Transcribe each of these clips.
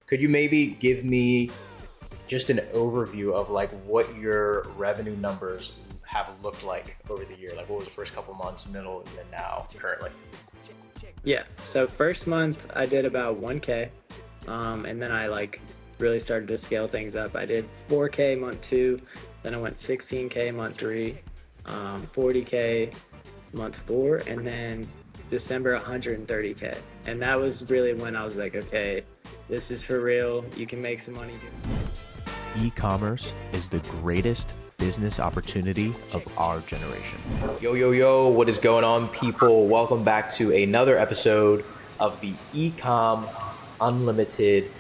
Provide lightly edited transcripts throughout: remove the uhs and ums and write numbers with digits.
Could you maybe give me just an overview of like what your revenue numbers have looked like over the year? Like what was the first couple months, middle, and then now currently? Yeah, so first month I did about 1K, and then I really started to scale things up. I did 4K month 2, then I went 16K month 3, 40K month 4, and then December 130K. And that was really when I was like, okay, this is for real. You can make some money. E-commerce is the greatest business opportunity of our generation. Yo, what is going on, people? Welcome back to another episode of the Ecom Unlimited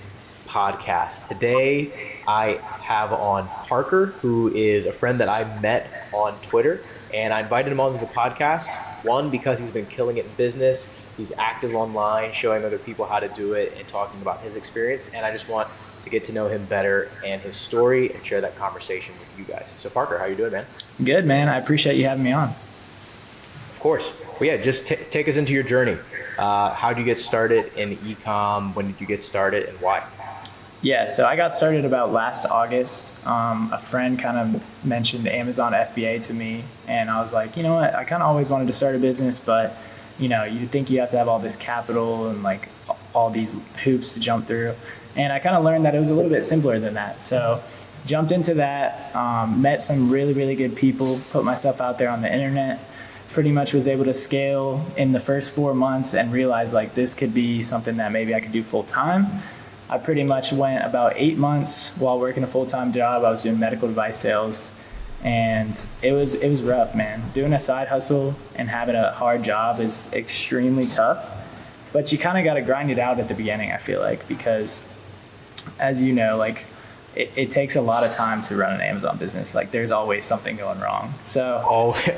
podcast. Today, I have on Parker, who is a friend that I met on Twitter, and I invited him onto the podcast. One, because he's been killing it in business. He's active online, showing other people how to do it and talking about his experience. And I just want to get to know him better and his story and share that conversation with you guys. So Parker, how you doing, man? Good, man. I appreciate you having me on. Of course. Well, yeah, just take us into your journey. How did you get started in e-com? When did you get started and why? Yeah, so I got started about last August. A friend kind of mentioned Amazon FBA to me, and I was like, you know what? I kind of always wanted to start a business, but you know, you think you have to have all this capital and like all these hoops to jump through. And I kind of learned that it was a little bit simpler than that. So jumped into that, met some really, really good people, put myself out there on the internet, pretty much was able to scale in the first 4 months and realized like this could be something that maybe I could do full time. I pretty much went about 8 months while working a full-time job. I was doing medical device sales, and it was rough, man. Doing a side hustle and having a hard job is extremely tough, but you kind of got to grind it out at the beginning, I feel like, because as you know, like it takes a lot of time to run an Amazon business. Like there's always something going wrong. So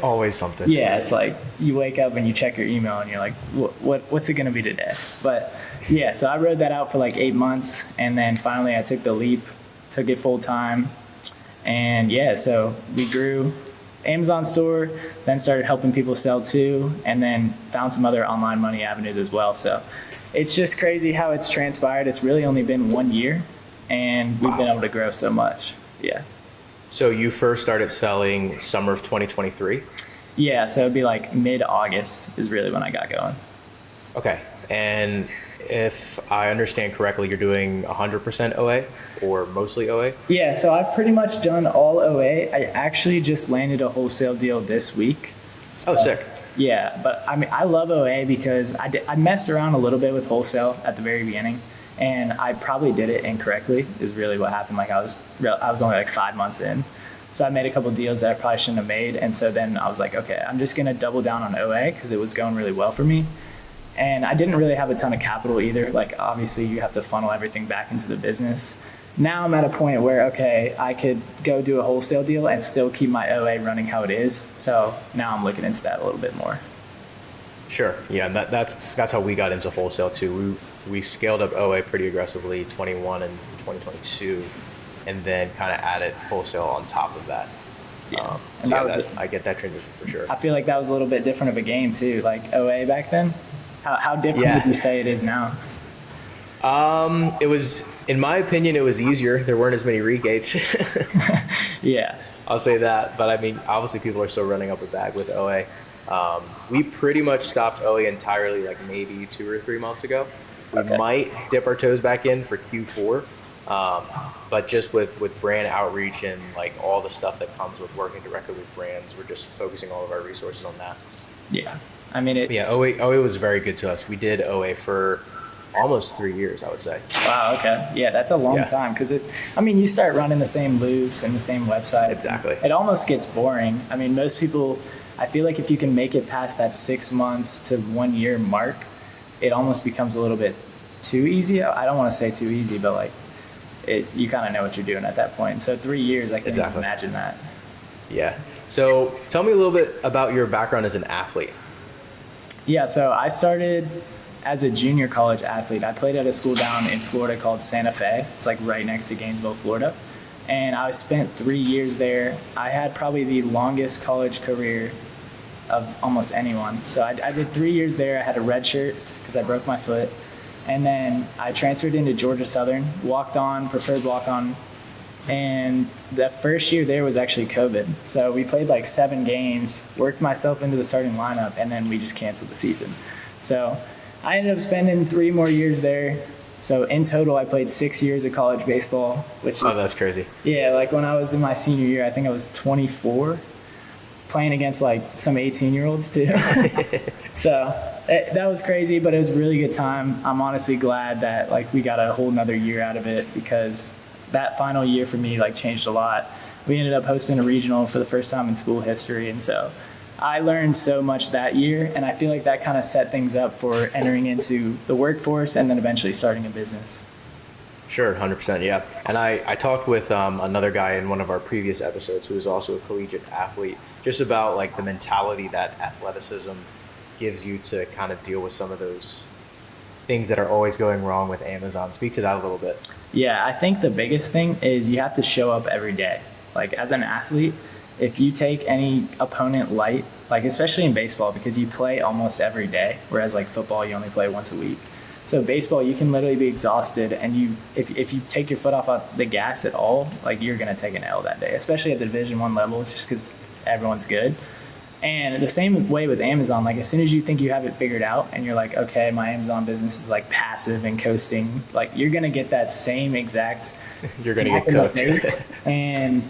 always something. Yeah, it's like you wake up and you check your email and you're like, what's it going to be today? But yeah, so I rode that out for like 8 months, and then finally I took the leap, took it full time. And yeah, so we grew Amazon store, then started helping people sell too, and then found some other online money avenues as well. So it's just crazy how it's transpired. It's really only been 1 year, and we've been able to grow so much. Yeah. So you first started selling summer of 2023? Yeah, so it'd be like mid-August is really when I got going. Okay. And if I understand correctly, you're doing 100% OA or mostly OA? Yeah, so I've pretty much done all OA. I actually just landed a wholesale deal this week. So, oh, sick. Yeah, but I mean, I love OA because I messed around a little bit with wholesale at the very beginning, and I probably did it incorrectly is really what happened. Like I was only like 5 months in. So I made a couple deals that I probably shouldn't have made. And so then I was like, okay, I'm just going to double down on OA because it was going really well for me. And I didn't really have a ton of capital either. Like obviously you have to funnel everything back into the business. Now I'm at a point where, okay, I could go do a wholesale deal and still keep my OA running how it is. So now I'm looking into that a little bit more. Sure. Yeah, and that's how we got into wholesale too. We scaled up OA pretty aggressively 21 and 2022, and then kind of added wholesale on top of that. Yeah. I get that transition for sure. I feel like that was a little bit different of a game too, like OA back then. How different would you say it is now? It was, in my opinion, it was easier. There weren't as many regates. Yeah. I'll say that. But I mean, obviously people are still running up a bag with OA. We pretty much stopped OA entirely like maybe 2 or 3 months ago. We might dip our toes back in for Q4. But just with brand outreach and like all the stuff that comes with working directly with brands, we're just focusing all of our resources on that. Yeah. I mean, OA was very good to us. We did OA for almost 3 years, I would say. Wow. Okay. Yeah, that's a long time because you start running the same loops and the same website. Exactly. It almost gets boring. I mean, most people, I feel like if you can make it past that 6 months to 1 year mark, it almost becomes a little bit too easy. I don't want to say too easy, but like you kind of know what you're doing at that point. So 3 years, I can't even imagine that. Yeah. So tell me a little bit about your background as an athlete. Yeah, so I started as a junior college athlete. I played at a school down in Florida called Santa Fe. It's like right next to Gainesville, Florida. And I spent 3 years there. I had probably the longest college career of almost anyone. So I did 3 years there. I had a red shirt because I broke my foot. And then I transferred into Georgia Southern, walked on, preferred walk on. And the first year there was actually COVID. So we played like 7 games, worked myself into the starting lineup, and then we just canceled the season. So I ended up spending 3 more years there. So in total, I played 6 years of college baseball, which that's crazy. Yeah, like when I was in my senior year, I think I was 24, playing against like some 18-year-olds too. So that was crazy, but it was a really good time. I'm honestly glad that like we got a whole nother year out of it, because that final year for me like changed a lot. We ended up hosting a regional for the first time in school history, and so I learned so much that year, and I feel like that kind of set things up for entering into the workforce and then eventually starting a business. Sure, 100%, yeah. And I talked with another guy in one of our previous episodes who is also a collegiate athlete, just about like the mentality that athleticism gives you to kind of deal with some of those things that are always going wrong with Amazon. Speak to that a little bit. Yeah, I think the biggest thing is you have to show up every day. Like as an athlete, if you take any opponent light, like especially in baseball, because you play almost every day, whereas like football, you only play once a week. So baseball, you can literally be exhausted, and if you take your foot off the gas at all, like you're going to take an L that day, especially at the Division I level, just because everyone's good. And the same way with Amazon, like as soon as you think you have it figured out and you're like, okay, my Amazon business is like passive and coasting, like you're going to get that same exact you're going to get cooked. And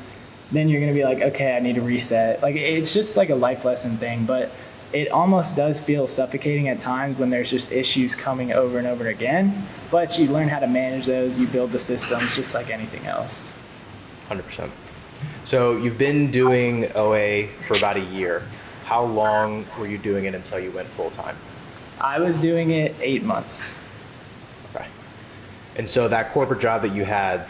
then you're going to be like, okay, I need to reset. Like it's just like a life lesson thing, but it almost does feel suffocating at times when there's just issues coming over and over again, but you learn how to manage those. You build the systems just like anything else. 100%. So you've been doing OA for about a year. How long were you doing it until you went full time? I was doing it 8 months. Okay. And so that corporate job that you had,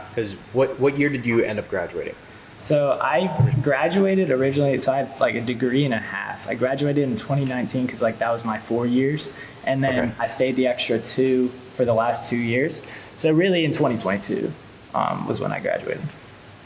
because what year did you end up graduating? So I graduated originally, so I have like a degree and a half. I graduated in 2019 because like that was my 4 years. And then I stayed the extra 2 for the last 2 years. So really in 2022 was when I graduated.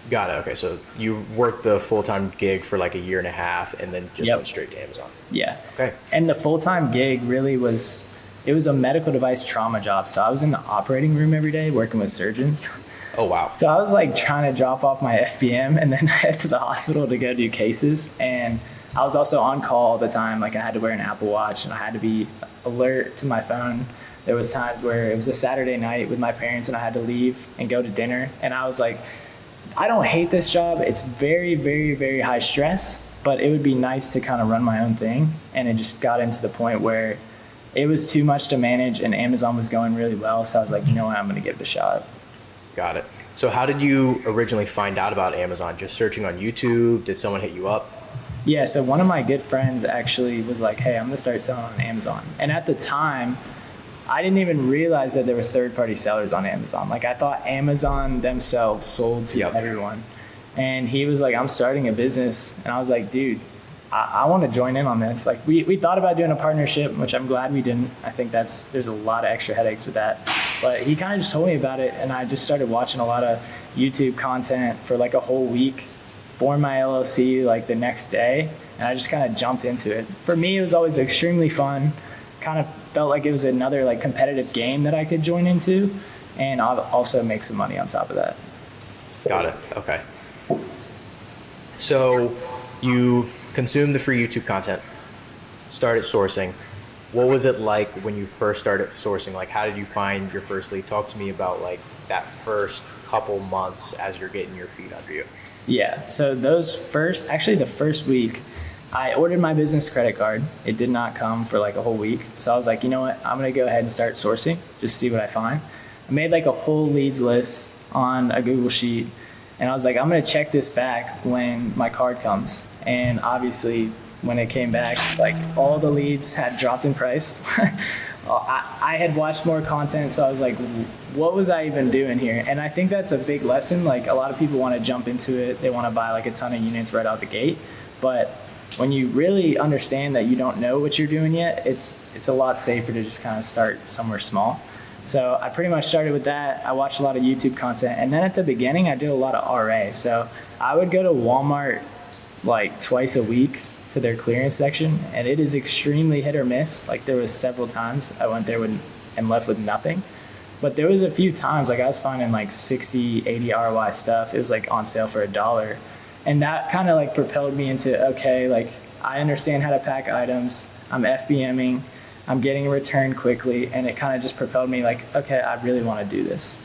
Got it. Okay. So you worked the full-time gig for like a year and a half and then just went straight to Amazon. Yeah. Okay. And the full-time gig really was a medical device trauma job. So I was in the operating room every day working with surgeons. Oh, wow. So I was like trying to drop off my FBM and then head to the hospital to go do cases. And I was also on call all the time. Like I had to wear an Apple Watch and I had to be alert to my phone. There was times where it was a Saturday night with my parents and I had to leave and go to dinner. And I was like, I don't hate this job. It's very, very, very high stress, but it would be nice to kind of run my own thing. And it just got into the point where it was too much to manage and Amazon was going really well. So I was like, you know what, I'm going to give it a shot. Got it. So how did you originally find out about Amazon? Just searching on YouTube? Did someone hit you up? Yeah, so one of my good friends actually was like, hey, I'm going to start selling on Amazon. And at the time, I didn't even realize that there was third-party sellers on Amazon. Like I thought Amazon themselves sold to everyone. And he was like, I'm starting a business. And I was like, dude, I want to join in on this. Like we thought about doing a partnership, which I'm glad we didn't. I think there's a lot of extra headaches with that. But he kind of just told me about it. And I just started watching a lot of YouTube content for like a whole week, formed my LLC like the next day. And I just kind of jumped into it. For me, it was always extremely fun. Kind of felt like it was another like competitive game that I could join into, and I'll also make some money on top of that. Got it. Okay. So you consumed the free YouTube content, started sourcing. What was it like when you first started sourcing? Like, how did you find your first lead? Talk to me about like that first couple months as you're getting your feet under you. Yeah. So the first week, I ordered my business credit card. It did not come for like a whole week. So I was like, you know what? I'm going to go ahead and start sourcing, just see what I find. I made like a whole leads list on a Google Sheet. And I was like, I'm going to check this back when my card comes. And obviously when it came back, like all the leads had dropped in price. I had watched more content. So I was like, what was I even doing here? And I think that's a big lesson. Like a lot of people want to jump into it. They want to buy like a ton of units right out the gate. But when you really understand that you don't know what you're doing yet, it's a lot safer to just kind of start somewhere small. So I pretty much started with that. I watched a lot of YouTube content. And then at the beginning, I did a lot of RA. So I would go to Walmart like twice a week to their clearance section. And it is extremely hit or miss. Like there was several times I went there with am left with nothing. But there was a few times like I was finding like 60, 80 ROI stuff. It was like on sale for $1. And that kind of like propelled me into, okay, like I understand how to pack items. I'm FBMing. I'm getting a return quickly. And it kind of just propelled me like, okay, I really want to do this.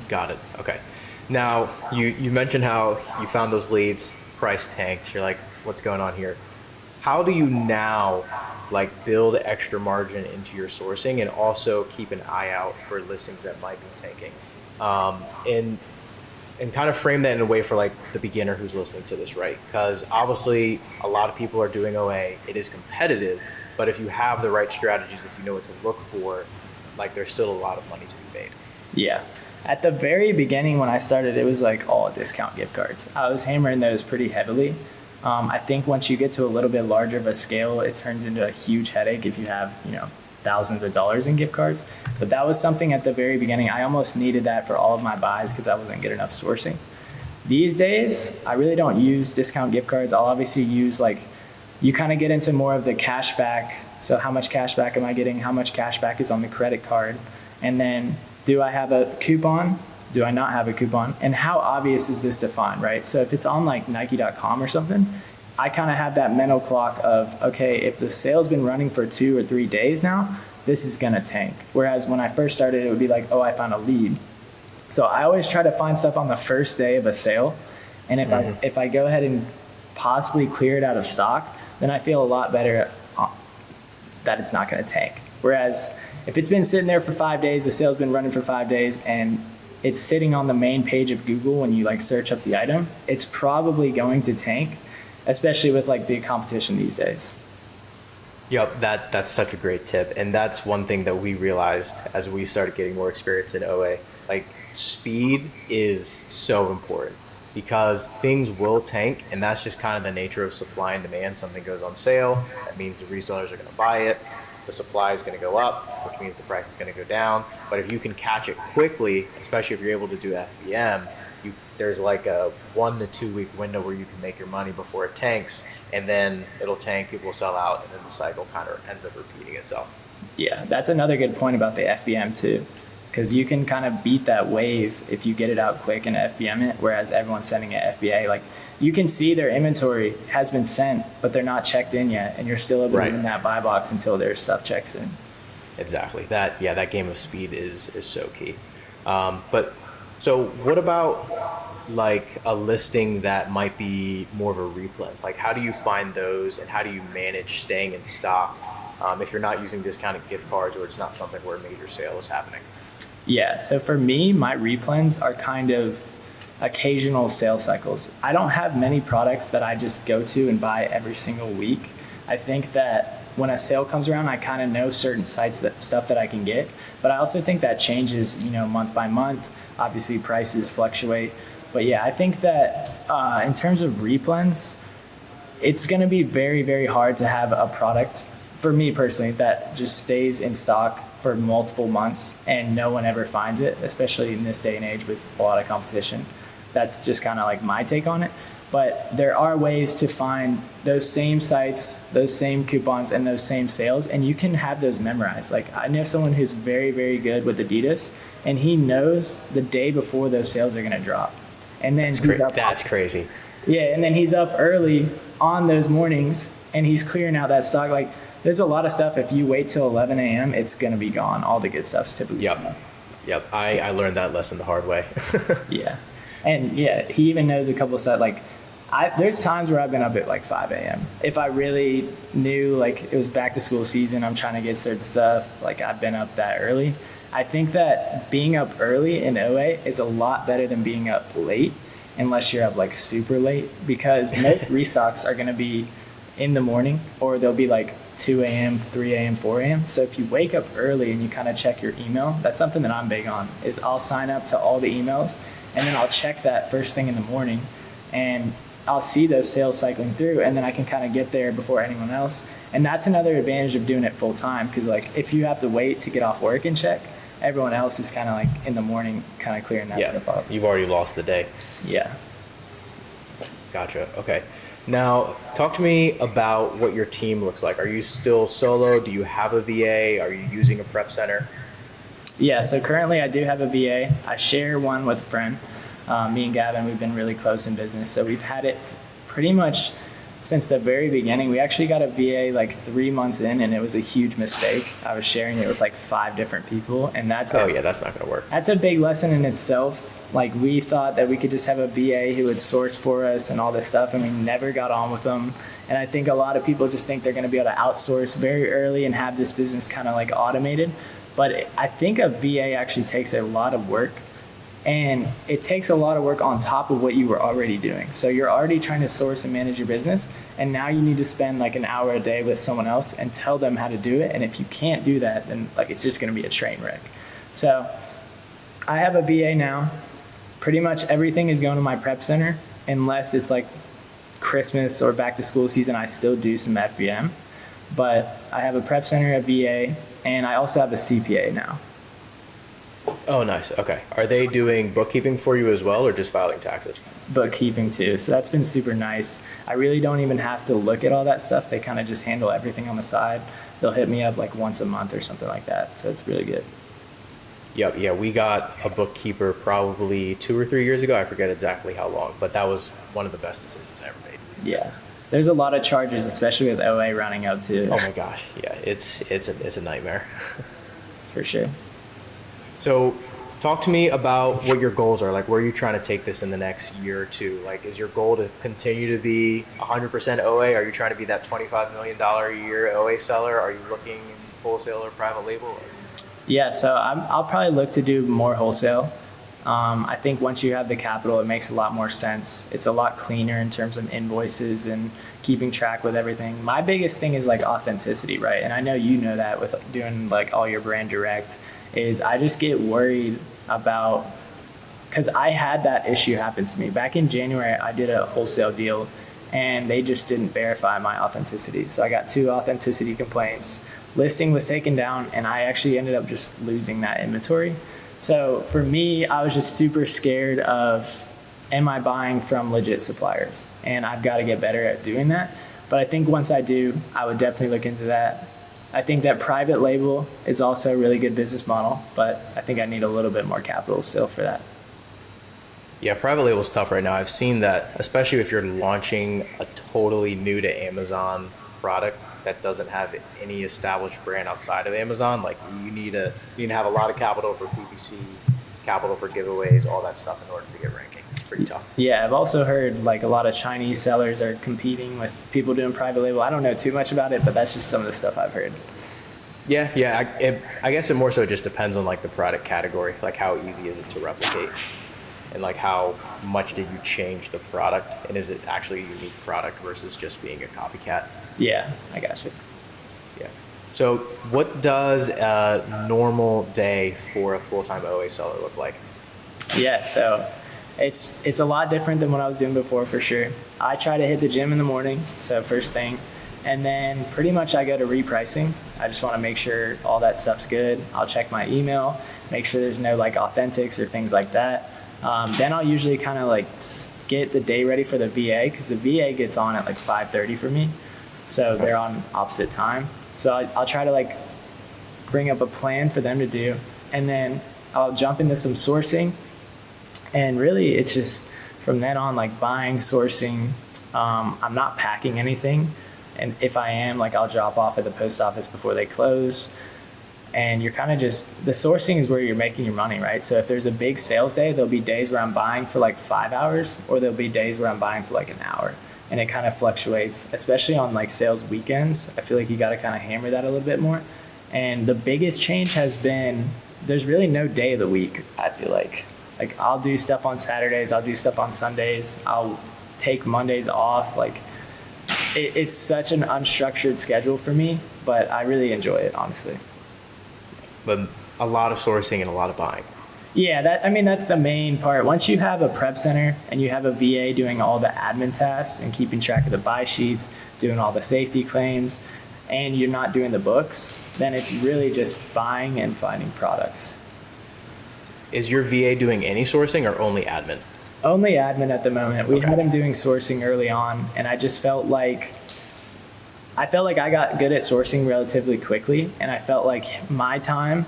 Got it. Okay. Now, you mentioned how you found those leads, price tanked. You're like, what's going on here? How do you now like build extra margin into your sourcing and also keep an eye out for listings that might be tanking? And kind of frame that in a way for like the beginner who's listening to this, right? Because obviously a lot of people are doing OA. It is competitive, but if you have the right strategies, if you know what to look for, like there's still a lot of money to be made. Yeah. At the very beginning when I started, it was like all discount gift cards. I was hammering those pretty heavily. I think once you get to a little bit larger of a scale, it turns into a huge headache if you have, thousands of dollars in gift cards. But that was something at the very beginning. I almost needed that for all of my buys because I wasn't good enough sourcing. These days, I really don't use discount gift cards. I'll obviously use you kind of get into more of the cash back. So how much cash back am I getting? How much cash back is on the credit card? And then do I have a coupon? Do I not have a coupon? And how obvious is this to find, right? So if it's on like Nike.com or something, I kind of have that mental clock of, okay, if the sale's been running for 2 or 3 days now, this is going to tank. Whereas when I first started, it would be like, oh, I found a lead. So I always try to find stuff on the first day of a sale. And if I go ahead and possibly clear it out of stock, then I feel a lot better that it's not going to tank. Whereas if it's been sitting there for 5 days, the sale's been running for 5 days, and it's sitting on the main page of Google when you like search up the item, it's probably going to tank, especially with like the competition these days. Yep, that's such a great tip. And that's one thing that we realized as we started getting more experience in OA. Like speed is so important because things will tank, and that's just kind of the nature of supply and demand. Something goes on sale, that means the resellers are going to buy it. The supply is going to go up, which means the price is going to go down. But if you can catch it quickly, especially if you're able to do FBM, there's like a 1 to 2 week window where you can make your money before it tanks, and then it'll tank, people will sell out, and then the cycle kind of ends up repeating itself. Yeah, that's another good point about the FBM too, because you can kind of beat that wave if you get it out quick and FBM it, whereas everyone's sending it FBA. Like you can see their inventory has been sent, but they're not checked in yet, and you're still able to win that buy box until their stuff checks in. Exactly. That game of speed is so key. But so what about like a listing that might be more of a replen? Like how do you find those, and how do you manage staying in stock if you're not using discounted gift cards or it's not something where a major sale is happening? Yeah, so for me, my replens are kind of occasional sales cycles. I don't have many products that I just go to and buy every single week. I think that when a sale comes around, I kind of know certain sites stuff that I can get, but I also think that changes, month by month. Obviously prices fluctuate, but yeah, I think that in terms of replens, it's going to be very, very hard to have a product for me personally that just stays in stock for multiple months and no one ever finds it, especially in this day and age with a lot of competition. That's just kind of like my take on it. But there are ways to find those same sites, those same coupons, and those same sales, and you can have those memorized. Like I know someone who's very, very good with Adidas, and he knows the day before those sales are going to drop. And then that's crazy. Yeah, and then he's up early on those mornings, and he's clearing out that stock. Like there's a lot of stuff, if you wait till 11 a.m., it's going to be gone. All the good stuff's typically gone. Yep. I learned that lesson the hard way. Yeah. And yeah, he even knows a couple of stuff. Like there's times where I've been up at like 5 a.m. If I really knew like it was back to school season, I'm trying to get certain stuff, like I've been up that early. I think that being up early in OA is a lot better than being up late, unless you're up like super late, because most restocks are going to be in the morning, or they'll be like 2 a.m., 3 a.m., 4 a.m. So if you wake up early and you kind of check your email, that's something that I'm big on, is I'll sign up to all the emails and then I'll check that first thing in the morning, and I'll see those sales cycling through, and then I can kind of get there before anyone else. And that's another advantage of doing it full time, because like if you have to wait to get off work and check, everyone else is kind of like in the morning kind of clearing that stuff up. You've already lost the day. Yeah. Gotcha. Okay. Now, talk to me about what your team looks like. Are you still solo? Do you have a VA? Are you using a prep center? Yeah, so currently I do have a VA. I share one with a friend. Me and Gavin, we've been really close in business. So we've had it pretty much since the very beginning. We actually got a VA like 3 months in, and it was a huge mistake. I was sharing it with like 5 different people, and that's Oh yeah, that's not going to work. that's a big lesson in itself. Like, we thought that we could just have a VA who would source for us and all this stuff, and we never got on with them. And I think a lot of people just think they're going to be able to outsource very early and have this business kind of like automated. But I think a VA actually takes a lot of work, and it takes a lot of work on top of what you were already doing. So you're already trying to source and manage your business, and now you need to spend like an hour a day with someone else and tell them how to do it. And if you can't do that, then like it's just going to be a train wreck. So I have a VA now. Pretty much everything is going to my prep center, unless it's like Christmas or back to school season. I still do some FBM, but I have a prep center, a VA, and I also have a CPA now. Oh, nice. Okay. Are they doing bookkeeping for you as well, or just filing taxes? Bookkeeping too. So that's been super nice. I really don't even have to look at all that stuff. They kind of just handle everything on the side. They'll hit me up like once a month or something like that. So it's really good. Yep. Yeah, we got a bookkeeper probably 2 or 3 years ago. I forget exactly how long, but that was one of the best decisions I ever made. Yeah. There's a lot of charges, especially with OA running up too. Oh my gosh. Yeah, it's a nightmare. For sure. So talk to me about what your goals are. Like, where are you trying to take this in the next year or two? Like, is your goal to continue to be 100% OA? Are you trying to be that $25 million a year OA seller? Are you looking in wholesale or private label? Yeah, so I'll probably look to do more wholesale. I think once you have the capital, it makes a lot more sense. It's a lot cleaner in terms of invoices and keeping track with everything. My biggest thing is like authenticity, right? And I know you know that with doing like all your brand direct, is I just get worried about, because I had that issue happen to me. Back in January, I did a wholesale deal and they just didn't verify my authenticity. So I got 2 authenticity complaints. Listing was taken down, and I actually ended up just losing that inventory. So for me, I was just super scared of, am I buying from legit suppliers? And I've got to get better at doing that. But I think once I do, I would definitely look into that. I think that private label is also a really good business model, but I think I need a little bit more capital still for that. Yeah, private label is tough right now. I've seen that, especially if you're launching a totally new to Amazon product that doesn't have any established brand outside of Amazon. Like, you need to have a lot of capital for PPC, capital for giveaways, all that stuff in order to get ranking. It's pretty tough. Yeah, I've also heard like a lot of Chinese sellers are competing with people doing private label. I don't know too much about it, but that's just some of the stuff I've heard. Yeah. I guess it more so just depends on like the product category, like how easy is it to replicate, and like how much did you change the product, and is it actually a unique product versus just being a copycat? Yeah, I got you. Yeah. So what does a normal day for a full-time OA seller look like? Yeah, so it's a lot different than what I was doing before, for sure. I try to hit the gym in the morning, so first thing, and then pretty much I go to repricing. I just want to make sure all that stuff's good. I'll check my email, make sure there's no like authentics or things like that. Then I'll usually kind of like get the day ready for the VA, because the VA gets on at like 5:30 for me. So they're on opposite time. So I'll try to like bring up a plan for them to do. And then I'll jump into some sourcing. And really it's just from then on, like buying, sourcing. I'm not packing anything. And if I am, like I'll drop off at the post office before they close. And you're kind of just, the sourcing is where you're making your money, right? So if there's a big sales day, there'll be days where I'm buying for like 5 hours, or there'll be days where I'm buying for like an hour. And it kind of fluctuates, especially on like sales weekends. I feel like you got to kind of hammer that a little bit more. And the biggest change has been, there's really no day of the week, I feel like. Like I'll do stuff on Saturdays, I'll do stuff on Sundays, I'll take Mondays off. Like it's such an unstructured schedule for me, but I really enjoy it, honestly. But a lot of sourcing and a lot of buying. Yeah, that's the main part. Once you have a prep center and you have a VA doing all the admin tasks and keeping track of the buy sheets, doing all the safety claims, and you're not doing the books, then it's really just buying and finding products. Is your VA doing any sourcing or only admin? Only admin at the moment. We had him doing sourcing early on, and I just felt like I got good at sourcing relatively quickly, and I felt like my time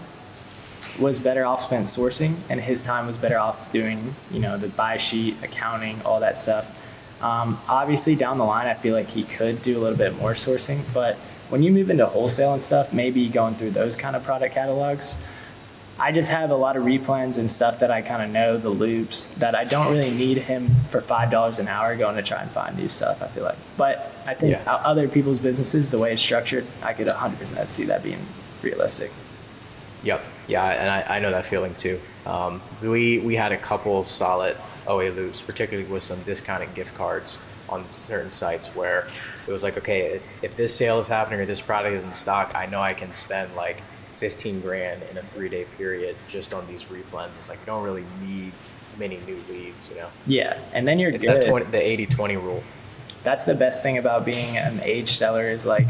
was better off spent sourcing, and his time was better off doing, the buy sheet, accounting, all that stuff. Obviously, down the line, I feel like he could do a little bit more sourcing, but when you move into wholesale and stuff, maybe going through those kind of product catalogs, I just have a lot of replens and stuff that I kind of know, the loops, that I don't really need him for $5 an hour going to try and find new stuff, I feel like. But I think other people's businesses, the way it's structured, I could 100% see that being realistic. Yep. Yeah, and I know that feeling too. We had a couple solid OA loops, particularly with some discounted gift cards on certain sites where it was like, okay, if this sale is happening or this product is in stock, I know I can spend like 15 grand in a 3-day period just on these replens. It's like you don't really need many new leads, Yeah, and then it's good. The 80-20 rule. That's the best thing about being an aged seller is like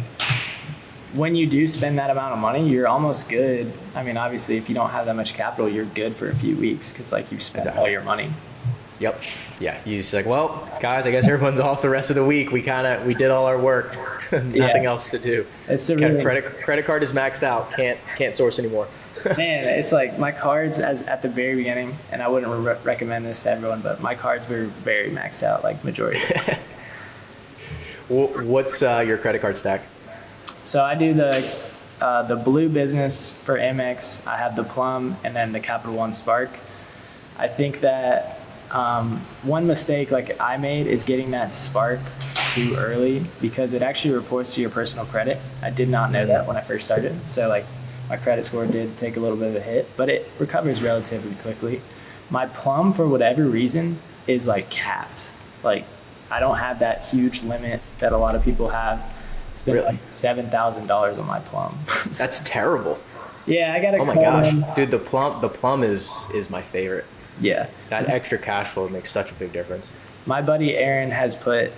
when you do spend that amount of money, you're almost good. I mean, obviously, if you don't have that much capital, you're good for a few weeks because like you've spent all your money. Yep. Yeah. You're just like, well, guys, I guess everyone's off the rest of the week. We did all our work. Nothing else to do. It's the really, credit card is maxed out. Can't source anymore. Man, it's like my cards at the very beginning, and I wouldn't recommend this to everyone, but my cards were very maxed out, like majority. What's your credit card stack? So I do the Blue Business for Amex. I have the Plum, and then the Capital One Spark. I think that one mistake like I made is getting that Spark too early because it actually reports to your personal credit. I did not know that when I first started. So like my credit score did take a little bit of a hit, but it recovers relatively quickly. My Plum, for whatever reason, is like capped. Like I don't have that huge limit that a lot of people have. It's been like $7,000 on my Plum. That's terrible. Yeah, I gotta. Oh my gosh, dude, the Plum is my favorite. Yeah, that extra cash flow makes such a big difference. My buddy Aaron has put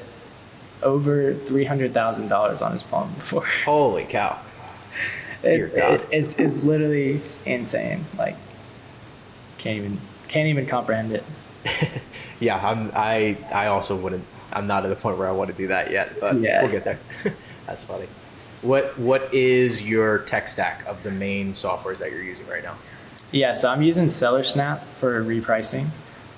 over $300,000 on his Plum before. Holy cow! It's literally insane. Like, can't even comprehend it. Yeah, I also wouldn't. I'm not at the point where I want to do that yet, but we'll get there. That's funny. What is your tech stack of the main softwares that you're using right now? Yeah, so I'm using SellerSnap for repricing,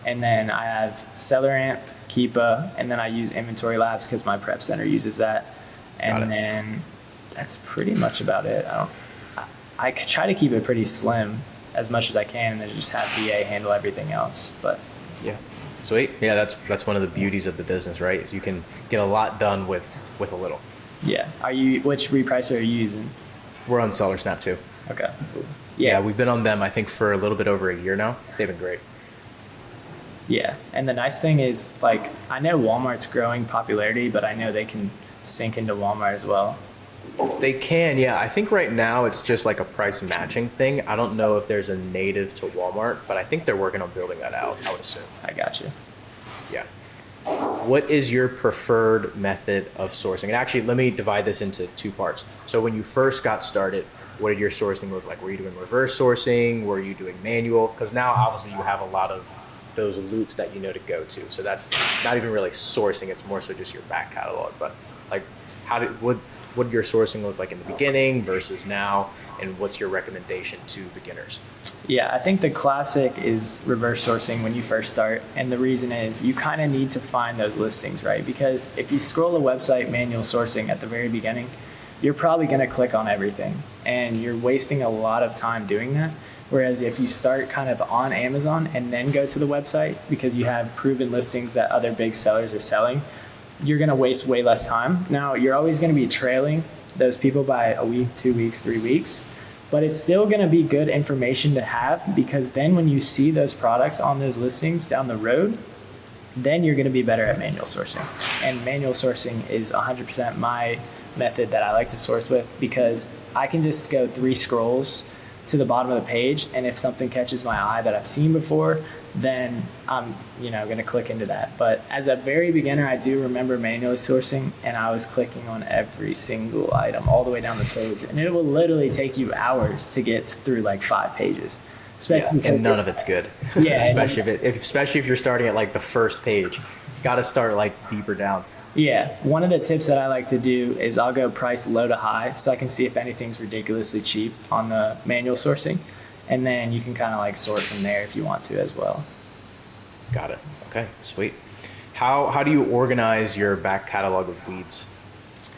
and then I have SellerAmp, Keepa, and then I use Inventory Labs because my prep center uses that, and then that's pretty much about it. I try to keep it pretty slim as much as I can, and then just have VA handle everything else. But yeah, sweet. Yeah, that's one of the beauties of the business, right? Is you can get a lot done with a little. Yeah. Which repricer are you using? We're on SellerSnap too. Okay. Yeah, we've been on them, I think, for a little bit over a year now. They've been great. Yeah, and the nice thing is, like, I know Walmart's growing popularity, but I know they can sync into Walmart as well. They can, yeah. I think right now it's just like a price matching thing. I don't know if there's a native to Walmart, but I think they're working on building that out, I would assume. I got you. Yeah. What is your preferred method of sourcing? And actually, let me divide this into two parts. So when you first got started, what did your sourcing look like? Were you doing reverse sourcing? Were you doing manual? Because now obviously you have a lot of those loops that you know to go to. So that's not even really sourcing. It's more so just your back catalog. But like, what did your sourcing look like in the beginning versus now? And what's your recommendation to beginners? Yeah, I think the classic is reverse sourcing when you first start. And the reason is you kind of need to find those listings, right? Because if you scroll a website manual sourcing at the very beginning, you're probably going to click on everything and you're wasting a lot of time doing that. Whereas if you start kind of on Amazon and then go to the website because you have proven listings that other big sellers are selling, you're going to waste way less time. Now, you're always going to be trailing those people by a week, 2 weeks, 3 weeks, but it's still going to be good information to have because then when you see those products on those listings down the road, then you're going to be better at manual sourcing. And manual sourcing is 100% my method that I like to source with because I can just go 3 scrolls to the bottom of the page, and if something catches my eye that I've seen before, then I'm going to click into that. But as a very beginner, I do remember manually sourcing, and I was clicking on every single item all the way down the page, and it will literally take you hours to get through like 5 pages. especially and none of it's good. Yeah, especially if you're starting at like the first page. Got to start like deeper down. Yeah, one of the tips that I like to do is I'll go price low to high so I can see if anything's ridiculously cheap on the manual sourcing, and then you can kind of like sort from there if you want to as well. Got it. Okay, sweet. How do you organize your back catalog of leads?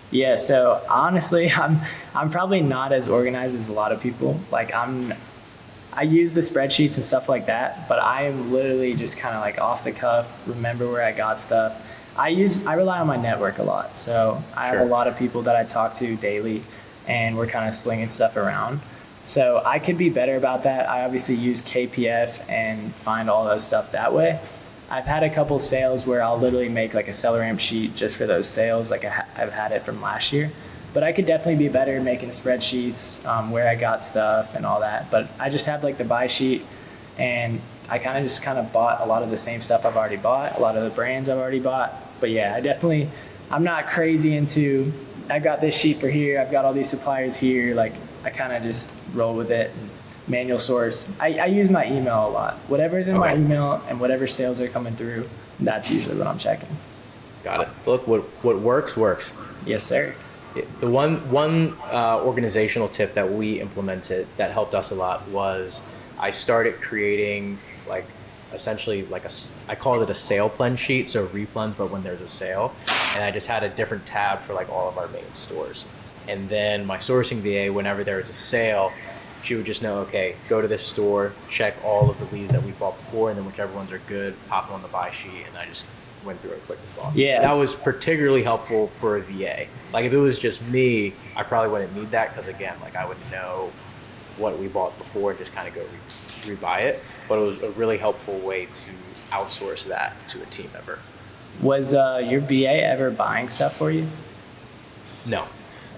Yeah, so honestly, I'm probably not as organized as a lot of people. Like I use the spreadsheets and stuff like that, but I am literally just kind of like off the cuff, remember where I got stuff. I rely on my network a lot. So I have a lot of people that I talk to daily, and we're kind of slinging stuff around. So I could be better about that. I obviously use KPF and find all that stuff that way. I've had a couple sales where I'll literally make like a SellerAmp sheet just for those sales. Like I've had it from last year, but I could definitely be better making spreadsheets, where I got stuff and all that. But I just have like the buy sheet, and I kind of bought a lot of the same stuff I've already bought, a lot of the brands I've already bought. But yeah, I'm not crazy into, I've got this sheet for here, I've got all these suppliers here. Like I kind of just roll with it and manual source. I use my email a lot. Whatever's in my email and whatever sales are coming through, that's usually what I'm checking. Got it. Look, what works. Yes, sir. The one organizational tip that we implemented that helped us a lot was I started creating like essentially like I called it a sale plan sheet, so replens, but when there's a sale, and I just had a different tab for like all of our main stores. And then my sourcing VA, whenever there was a sale, she would just know, okay, go to this store, check all of the leads that we bought before, and then whichever ones are good, pop them on the buy sheet, and I just went through and clicked the ball. Yeah. And that was particularly helpful for a VA. Like if it was just me, I probably wouldn't need that because again, like I would know what we bought before and just kind of go rebuy it. But it was a really helpful way to outsource that to a team member. Was your VA ever buying stuff for you? No.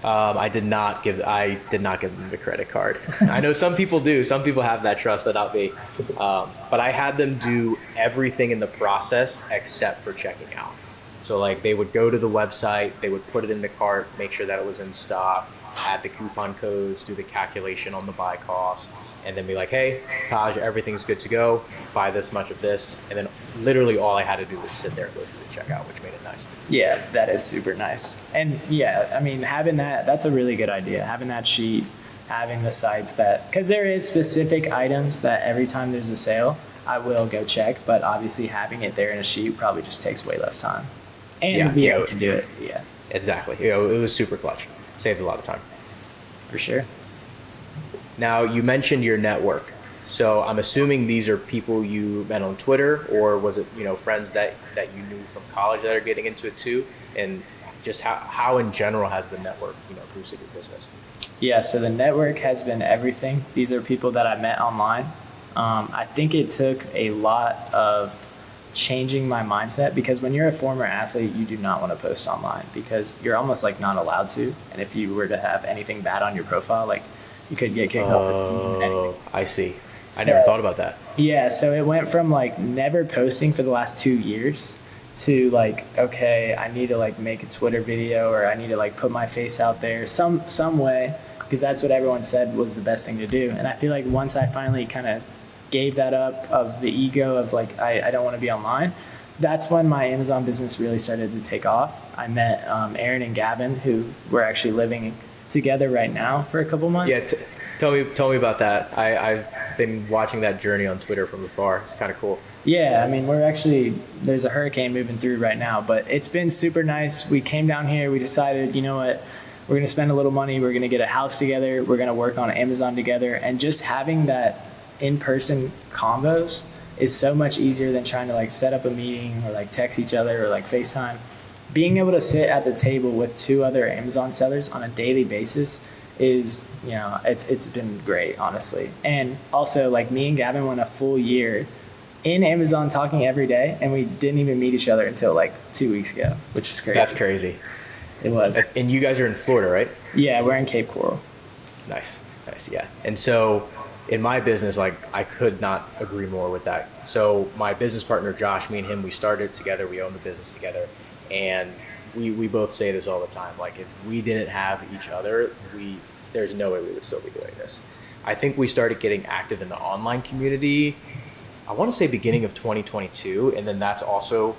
I did not give them the credit card. I know some people do. Some people have that trust, but not me. But I had them do everything in the process except for checking out. So like they would go to the website, they would put it in the cart, make sure that it was in stock, add the coupon codes, do the calculation on the buy cost, and then be like, hey, Kaj, everything's good to go. Buy this much of this. And then literally all I had to do was sit there and go through the checkout, which made it nice. Yeah, that is super nice. And yeah, I mean, having that's a really good idea. Having that sheet, having the sites because there is specific items that every time there's a sale, I will go check. But obviously having it there in a sheet probably just takes way less time. And the VA can do it. Yeah. Exactly. It was super clutch. Saved a lot of time. For sure. Now, you mentioned your network. So I'm assuming these are people you met on Twitter, or was it, friends that you knew from college that are getting into it too? And just how in general has the network, boosted your business? Yeah, so the network has been everything. These are people that I met online. I think it took a lot of changing my mindset, because when you're a former athlete, you do not want to post online because you're almost like not allowed to. And if you were to have anything bad on your profile, like you could get kicked off the team and anything. I see. I never thought about that. Yeah, so it went from like never posting for the last 2 years to like, okay, I need to like make a Twitter video, or I need to like put my face out there some way, because that's what everyone said was the best thing to do. And I feel like once I finally kind of gave that up of the ego of like, I don't want to be online, that's when my Amazon business really started to take off. I met Aaron and Gavin, who we're actually living together right now for a couple months. Yeah, tell me about that. I've been watching that journey on Twitter from afar. It's kind of cool. Yeah, I mean, there's a hurricane moving through right now, but it's been super nice. We came down here, we decided, you know what, we're going to spend a little money, we're going to get a house together, we're going to work on Amazon together, and just having that in-person combos is so much easier than trying to like set up a meeting or like text each other or like FaceTime. Being able to sit at the table with 2 other Amazon sellers on a daily basis is, it's been great, honestly. And also, like, me and Gavin went a full year in Amazon talking every day, and we didn't even meet each other until like 2 weeks ago, which is crazy. That's crazy. It was. And you guys are in Florida, right? Yeah, we're in Cape Coral. Nice, yeah. And so in my business, like, I could not agree more with that. So my business partner, Josh, me and him, we started together, we own the business together, and we both say this all the time. Like, if we didn't have each other, there's no way we would still be doing this. I think we started getting active in the online community, I want to say beginning of 2022. And then that's also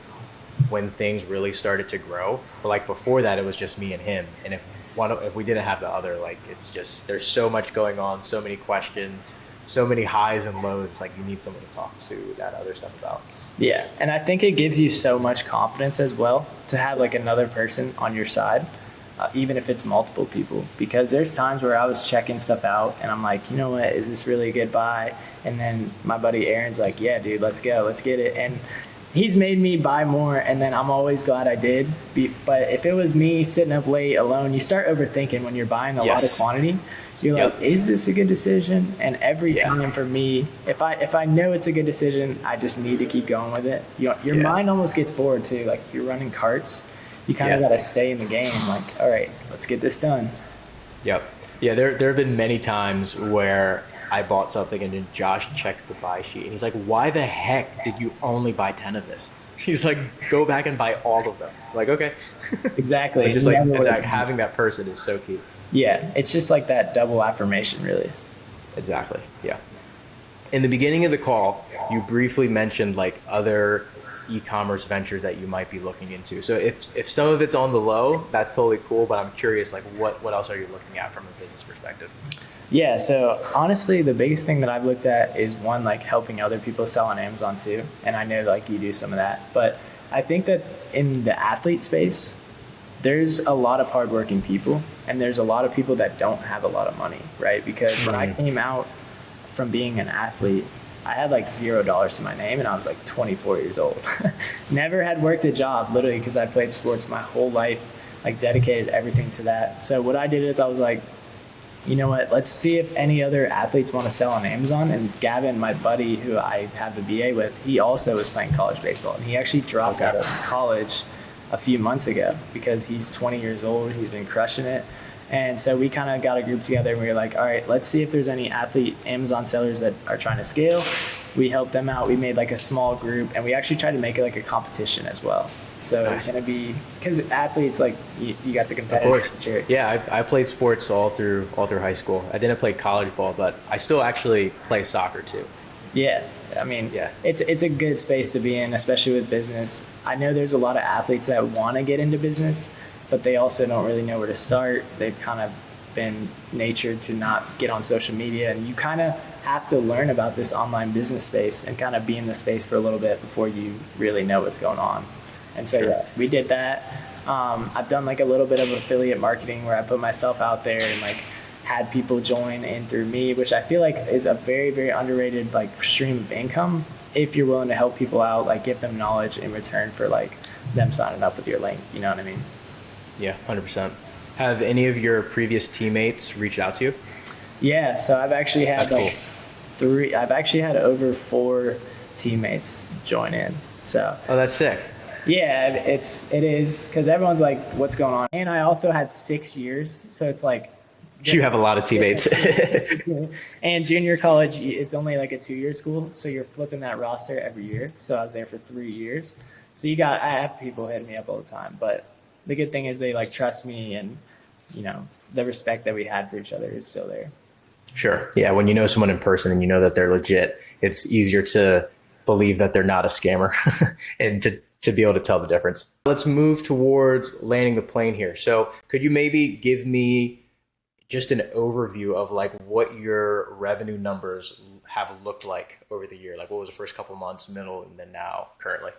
when things really started to grow. But like before that, it was just me and him. And if we didn't have the other, like it's just there's so much going on, so many questions, so many highs and lows. It's like you need someone to talk to that other stuff about. Yeah, and I think it gives you so much confidence as well to have like another person on your side, even if it's multiple people. Because there's times where I was checking stuff out and I'm like, you know what, is this really a good buy? And then my buddy Aaron's like, yeah, dude, let's go, let's get it. And he's made me buy more, and then I'm always glad I did. But if it was me sitting up late alone, you start overthinking when you're buying a lot of quantity. You're like, is this a good decision? And every time for me, if I know it's a good decision, I just need to keep going with it. Your mind almost gets bored too. Like if you're running carts, you kind of got to stay in the game. Like, all right, let's get this done. Yep. Yeah, there have been many times where I bought something and then Josh checks the buy sheet and he's like, why the heck did you only buy 10 of this? He's like, go back and buy all of them. I'm like, okay. Exactly. Just like, it's like having that person is so key. Yeah, it's just like that double affirmation, really. Exactly. Yeah. In the beginning of the call, you briefly mentioned like other e-commerce ventures that you might be looking into. So if some of it's on the low, that's totally cool. But I'm curious, like what else are you looking at from a business perspective? Yeah, so honestly, the biggest thing that I've looked at is one, like helping other people sell on Amazon too. And I know like you do some of that. But I think that in the athlete space, there's a lot of hardworking people and there's a lot of people that don't have a lot of money, right? Because when I came out from being an athlete, I had like $0 to my name and I was like 24 years old. Never had worked a job, literally, because I played sports my whole life, like dedicated everything to that. So what I did is I was like, you know what, let's see if any other athletes want to sell on Amazon. And Gavin, my buddy who I have the BA with, he also was playing college baseball. And he actually dropped out of college a few months ago because he's 20 years old. He's been crushing it. And so we kind of got a group together and we were like, all right, let's see if there's any athlete Amazon sellers that are trying to scale. We helped them out. We made like a small group and we actually tried to make it like a competition as well. So it's going to be, because athletes, like you got the competitive nature. Yeah, I played sports all through high school. I didn't play college ball, but I still actually play soccer too. Yeah, I mean, it's a good space to be in, especially with business. I know there's a lot of athletes that want to get into business, but they also don't really know where to start. They've kind of been natured to not get on social media, and you kind of have to learn about this online business space and kind of be in the space for a little bit before you really know what's going on. And so we did that. I've done like a little bit of affiliate marketing where I put myself out there and like had people join in through me, which I feel like is a very, very underrated like stream of income if you're willing to help people out, like give them knowledge in return for like them signing up with your link. You know what I mean? Yeah, 100%. Have any of your previous teammates reached out to you? Yeah, so I've actually had I've actually had over 4 teammates join in. So that's sick. Yeah, it is because everyone's like, what's going on? And I also had 6 years. So it's like, you have a lot of teammates. And junior college, it's only like a 2-year school. So you're flipping that roster every year. So I was there for 3 years. So I have people hitting me up all the time. But the good thing is they like trust me, and, you know, the respect that we had for each other is still there. Sure. Yeah. When you know someone in person and you know that they're legit, it's easier to believe that they're not a scammer and to be able to tell the difference. Let's move towards landing the plane here. So could you maybe give me just an overview of like what your revenue numbers have looked like over the year? Like what was the first couple months, middle, and then now currently?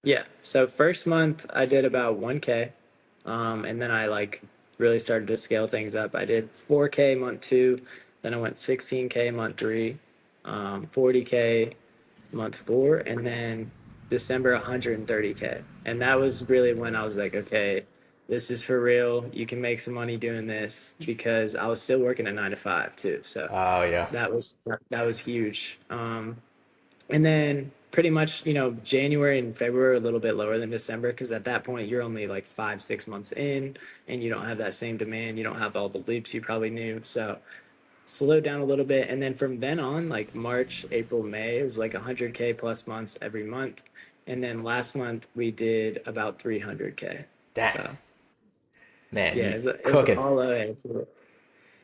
Yeah. So first month I did about 1K. And then I like really started to scale things up. I did 4K month 2, then I went 16K month 3, 40K month 4, and then December 130K. And that was really when I was like, okay, this is for real. You can make some money doing this, because I was still working a 9 to 5 too. So that was huge. And then pretty much, you know, January and February are a little bit lower than December, because at that point you're only like 5-6 months in and you don't have that same demand. You don't have all the loops you probably knew. So slowed down a little bit. And then from then on, like March, April, May, it was like 100K plus months every month. And then last month we did about 300K. Damn. So, Man, yeah, it was all over.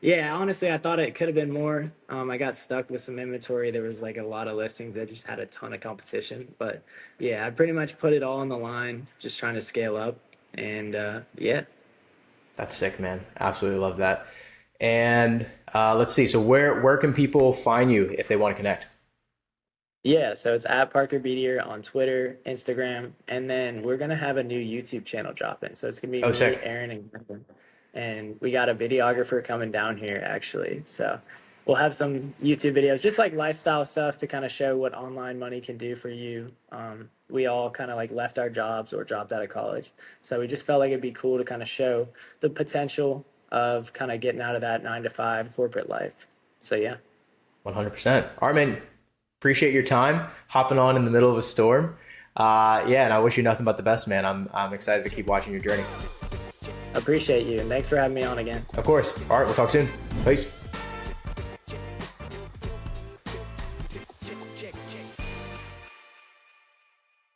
Yeah, honestly, I thought it could have been more. I got stuck with some inventory. There was like a lot of listings that just had a ton of competition. But yeah, I pretty much put it all on the line, just trying to scale up. And yeah. That's sick, man. Absolutely love that. And let's see. So where can people find you if they want to connect? Yeah, so it's at Parker Beatier on Twitter, Instagram, and then we're gonna have a new YouTube channel dropping. So it's gonna be Oh, me, sick. Aaron, and Griffin. And we got a videographer coming down here actually. So we'll have some YouTube videos, just like lifestyle stuff to kind of show what online money can do for you. We all kind of like left our jobs or dropped out of college, so we just felt like it'd be cool to kind of show the potential of kind of getting out of that 9 to 5 corporate life. So yeah. 100%. Armin, appreciate your time hopping on in the middle of a storm. Yeah, and I wish you nothing but the best, man. I'm excited to keep watching your journey. Appreciate you, and thanks for having me on again. Of course. All right, we'll talk soon. Peace.